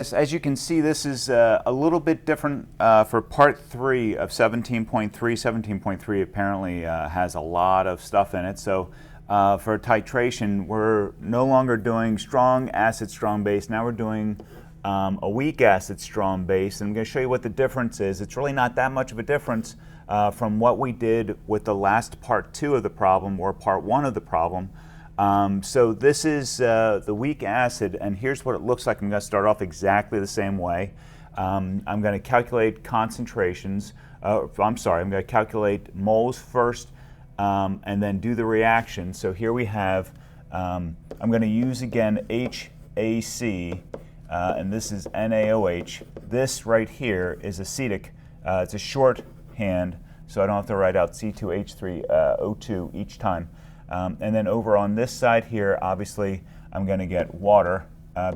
As you can see, this is a little bit different for part 3 of 17.3. 17.3 apparently has a lot of stuff in it. So for titration, we're no longer doing strong acid, strong base. Now we're doing a weak acid, strong base. And I'm going to show you what the difference is. It's really not that much of a difference from what we did with the last part 2 of the problem, or part 1 of the problem. So this is the weak acid, and here's what it looks like. I'm going to start off exactly the same way. I'm going to calculate concentrations. I'm sorry, I'm going to calculate moles first and then do the reaction. So here we have, I'm going to use again HAC, and this is NaOH. This right here is acetic. It's a shorthand, so I don't have to write out C2H3O2 each time. And then over on this side here, obviously, I'm going to get water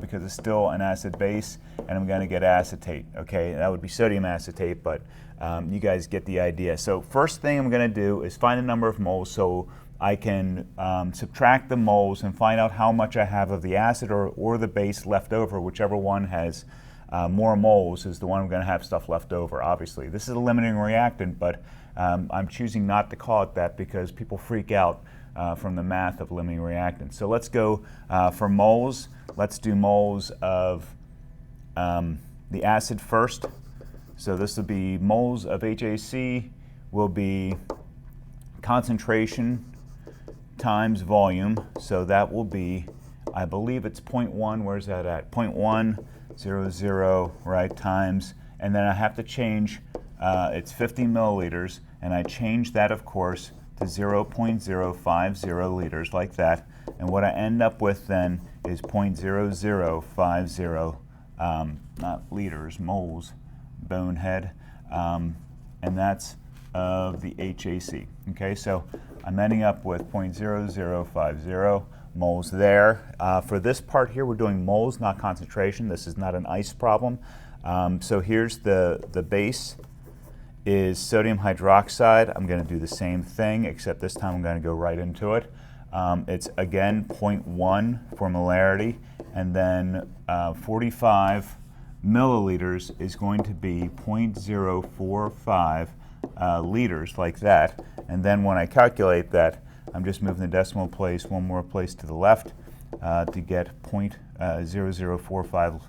because it's still an acid base, and I'm going to get acetate. Okay, that would be sodium acetate, but you guys get the idea. So first thing I'm going to do is find the number of moles so I can subtract the moles and find out how much I have of the acid or the base left over. Whichever one has more moles is the one I'm going to have stuff left over, obviously. This is a limiting reactant, but I'm choosing not to call it that because people freak out from the math of limiting reactants. So let's go for moles. Let's do moles of the acid first. So this will be moles of HAC will be concentration times volume. So that will be, I believe it's 0.1. Where's that at? 0.100, right, times, and then I have to change, it's 50 milliliters, and I change that, of course, to 0.050 liters, like that. And what I end up with then is 0.0050, not liters, moles, bonehead, and that's of the HAC. Okay, so I'm ending up with 0.0050 moles there. For this part here, we're doing moles, not concentration. This is not an ice problem. So here's the base is sodium hydroxide. I'm going to do the same thing, except this time I'm going to go right into it. It's again 0.1 for molarity, and then 45 milliliters is going to be 0.045 liters, like that. And then when I calculate that, I'm just moving the decimal place one more place to the left to get 0.0045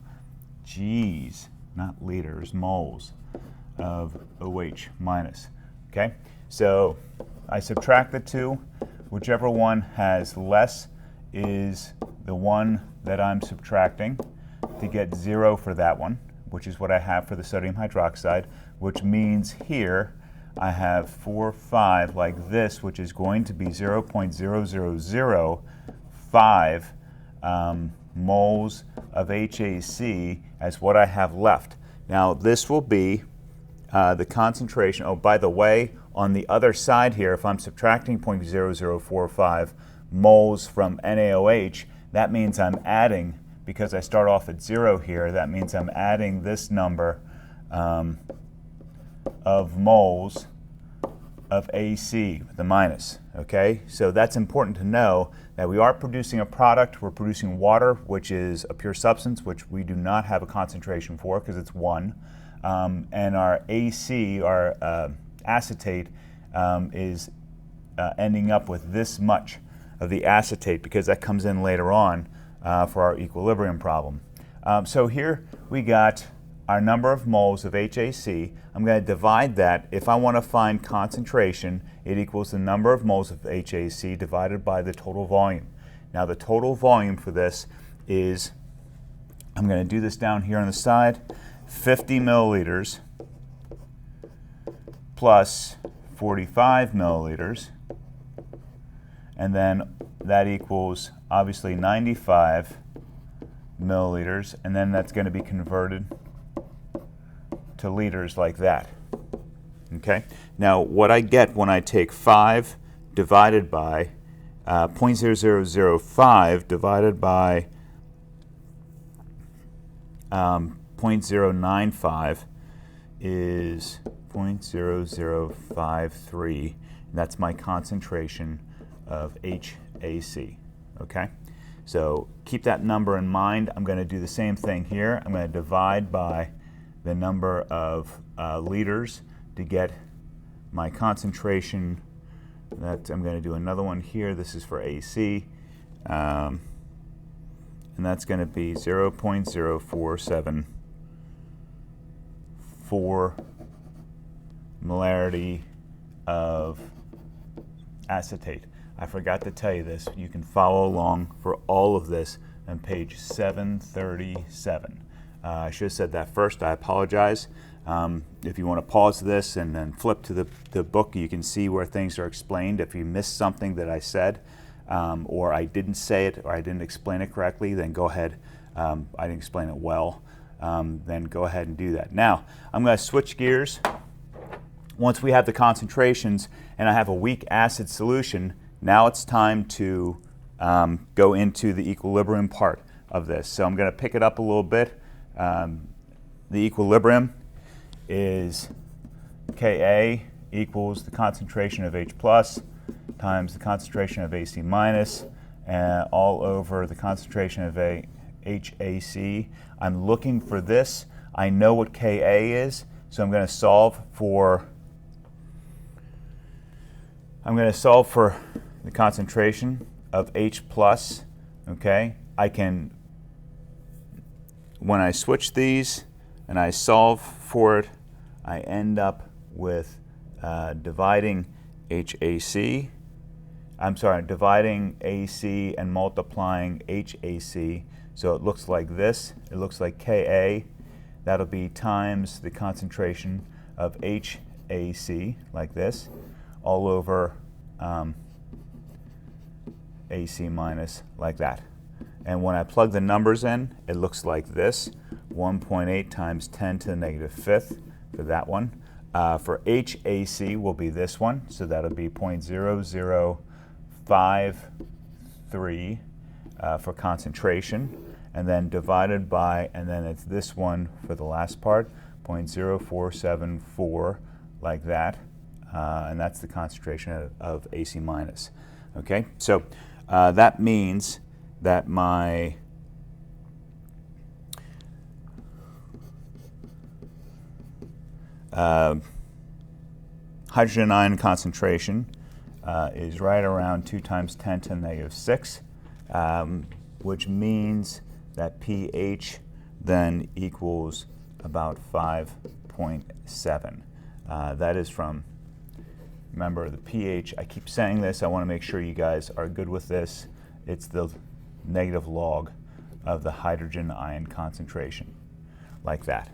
G's, not liters, moles of OH minus. Okay, so I subtract the two. Whichever one has less is the one that I'm subtracting to get 0 for that one, which is what I have for the sodium hydroxide, which means here I have 4, 5 like this, which is going to be 0.0005 moles of HAC as what I have left. Now this will be the concentration. Oh, by the way, on the other side here, if I'm subtracting 0.0045 moles from NaOH, that means I'm adding, because I start off at 0 here, that means I'm adding this number of moles of AC, the minus. Okay, so that's important to know that we are producing a product. We're producing water, which is a pure substance, which we do not have a concentration for because it's 1. And our AC, our acetate, is ending up with this much of the acetate because that comes in later on for our equilibrium problem. So here we got our number of moles of HAC. I'm going to divide that. If I want to find concentration, it equals the number of moles of HAC divided by the total volume. Now the total volume for this is, I'm going to do this down here on the side, 50 milliliters plus 45 milliliters, and then that equals obviously 95 milliliters, and then that's going to be converted to liters like that. Okay. Now what I get when I take 5 divided by 0.0005 divided by 0.095 is 0.0053. And that's my concentration of HAC. Okay. So keep that number in mind. I'm going to do the same thing here. I'm going to divide by the number of liters to get my concentration. That I'm going to do another one here. This is for AC. And that's going to be 0.0474 molarity of acetate. I forgot to tell you this. You can follow along for all of this on page 737. I should have said that first. I apologize. If you want to pause this and then flip to the book, you can see where things are explained. If you missed something that I said, or I didn't say it, or I didn't explain it correctly, then go ahead. I didn't explain it well. Then go ahead and do that. Now, I'm going to switch gears. Once we have the concentrations and I have a weak acid solution, now it's time to go into the equilibrium part of this. So I'm going to pick it up a little bit. The equilibrium is Ka equals the concentration of H plus times the concentration of AC minus, all over the concentration of HAC. I'm looking for this. I know what Ka is, so I'm going to solve for the concentration of H plus. Okay, when I switch these and I solve for it, I end up with dividing dividing AC and multiplying HAC. So it looks like this. It looks like Ka. That'll be times the concentration of HAC, like this, all over AC minus, like that. And when I plug the numbers in, it looks like this: 1.8 times 10 to the negative fifth for that one. For HAC will be this one, so that'll be 0.0053 for concentration, and then divided by, and then it's this one for the last part, 0.0474, like that, and that's the concentration of AC minus. Okay, so that means that my hydrogen ion concentration is right around 2 times 10 to the negative 6, which means that pH then equals about 5.7. That is from, remember, the pH, I keep saying this, I want to make sure you guys are good with this. It's the negative log of the hydrogen ion concentration, like that.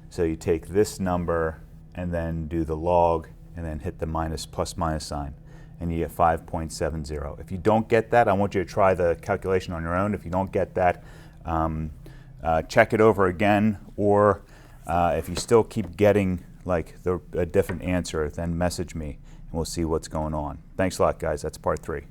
So you take this number and then do the log and then hit the plus minus sign, and you get 5.70. If you don't get that, I want you to try the calculation on your own. If you don't get that, check it over again, or if you still keep getting like a different answer, then message me and we'll see what's going on. Thanks a lot, guys. That's part 3.